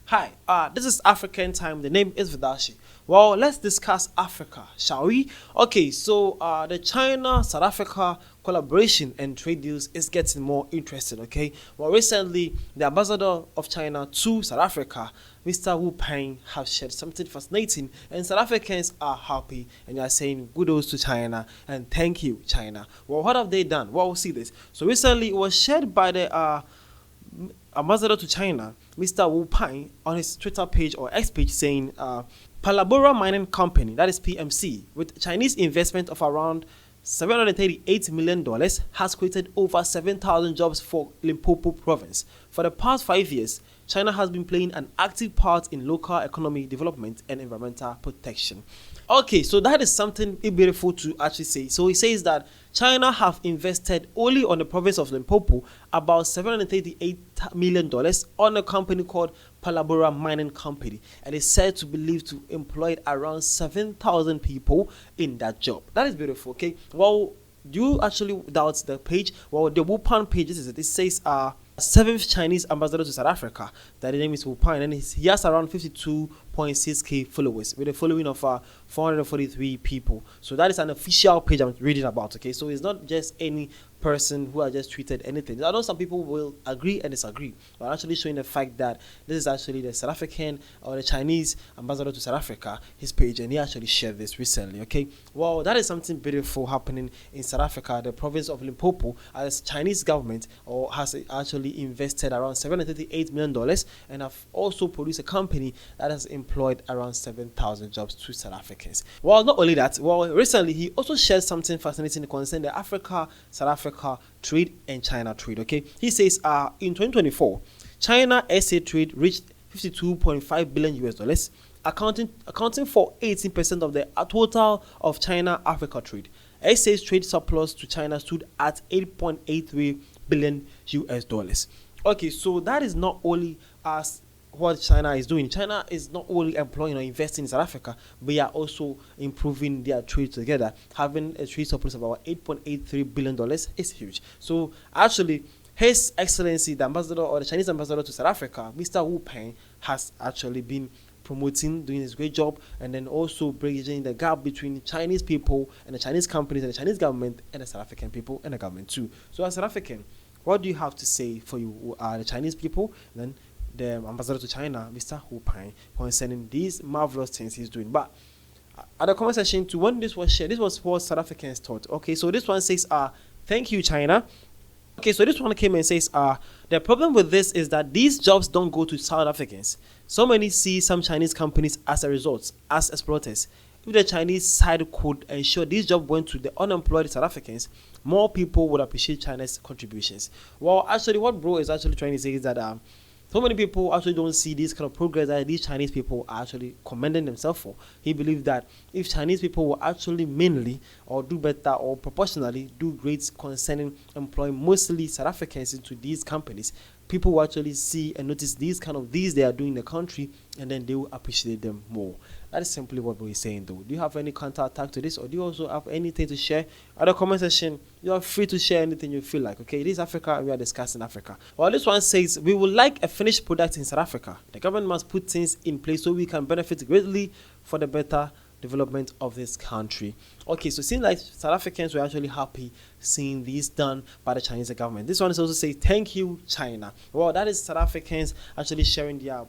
Hi, this is African Time. The name is Vidashi. Well, let's discuss Africa, shall we? Okay, so the China-South Africa collaboration and trade deals is getting more interesting, okay? Well, recently, the ambassador of China to South Africa, Mr. Wu Peng, have shared something fascinating, and South Africans are happy and they are saying kudos to China and thank you, China. Well, what have they done? Well, we'll see this. So recently, it was shared by the ambassador to China, Mr. Wu Peng, on his Twitter page or X page saying, Palabora Mining Company, that is PMC, with Chinese investment of around $738 million, has created over 7,000 jobs for Limpopo province. For the past 5 years, China has been playing an active part in local economy development and environmental protection. Okay, so that is something beautiful to actually say. So he says that China have invested only on the province of Limpopo about $738 million on a company called Palabora Mining Company, and is said to believe to employ around 7,000 people in that job. That is beautiful. Okay, well, do you actually doubt the page? Well, the Wupan page, this is it. It says 7th Chinese ambassador to South Africa. That the name is Wu Peng, and he has around 52.6k followers with a following of 443 people. So that is an official page I'm reading about. Okay, so it's not just any person who has just tweeted anything. I know some people will agree and disagree, but actually showing the fact that this is actually the South African or the Chinese ambassador to South Africa, his page, and he actually shared this recently. Okay, well, that is something beautiful happening in South Africa, the province of Limpopo, as Chinese government or has actually invested around $738 million and have also produced a company that has employed around 7,000 jobs to South Africans. Well, not only that, well, recently he also shared something fascinating concerning the South Africa trade and China trade. Okay, he says in 2024, China SA trade reached 52.5 billion US dollars, accounting for 18% of the total of China Africa trade. SA's trade surplus to China stood at 8.83 billion US dollars. Okay, so that is not only as what China is doing. China is not only employing or investing in South Africa, but they are also improving their trade together. Having a trade surplus of about $8.83 billion is huge. So actually, His Excellency, the ambassador or the Chinese ambassador to South Africa, Mr. Wu Peng, has actually been promoting, doing his great job, and then also bridging the gap between Chinese people and the Chinese companies and the Chinese government and the South African people and the government too. So as South African, what do you have to say for you, the Chinese people, and then the ambassador to China, Mr. Wu Peng, concerning these marvelous things he's doing? But at the comment section too, when this was shared, this was what South Africans thought. Okay, so this one says, thank you, China. Okay, so this one came and says, the problem with this is that these jobs don't go to South Africans. So many see some Chinese companies as a result, as exploiters. If the Chinese side could ensure these jobs went to the unemployed South Africans, more people would appreciate China's contributions. Well, actually, what bro is actually trying to say is that so many people actually don't see this kind of progress that these Chinese people are actually commending themselves for. He believes that if Chinese people will actually mainly or do better or proportionally do great concerning employing mostly South Africans into these companies, people will actually see and notice these they are doing in the country, and then they will appreciate them more. That is simply what we're saying, though. Do you have any counter attack to this, or do you also have anything to share? At the comment section, you are free to share anything you feel like. Okay, this is Africa, and we are discussing Africa. Well, this one says, we would like a finished product in South Africa. The government must put things in place so we can benefit greatly for the better development of this country. Okay, so it seems like South Africans were actually happy seeing this done by the Chinese government. This one is also saying, thank you, China. Well, that is South Africans actually sharing their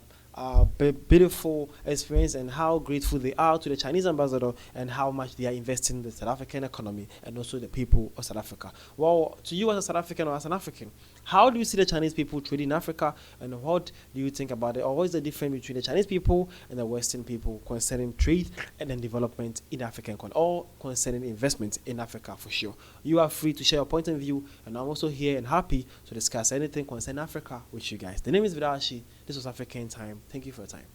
beautiful experience and how grateful they are to the Chinese ambassador and how much they are investing in the South African economy and also the people of South Africa. Well, to you as a South African or as an African, how do you see the Chinese people trading in Africa, and what do you think about it? Or what is the difference between the Chinese people and the Western people concerning trade and then development in African country, or concerning investment in Africa for sure? You are free to share your point of view, and I'm also here and happy to discuss anything concerning Africa with you guys. The name is Vidashi. This was African Time. Thank you for your time.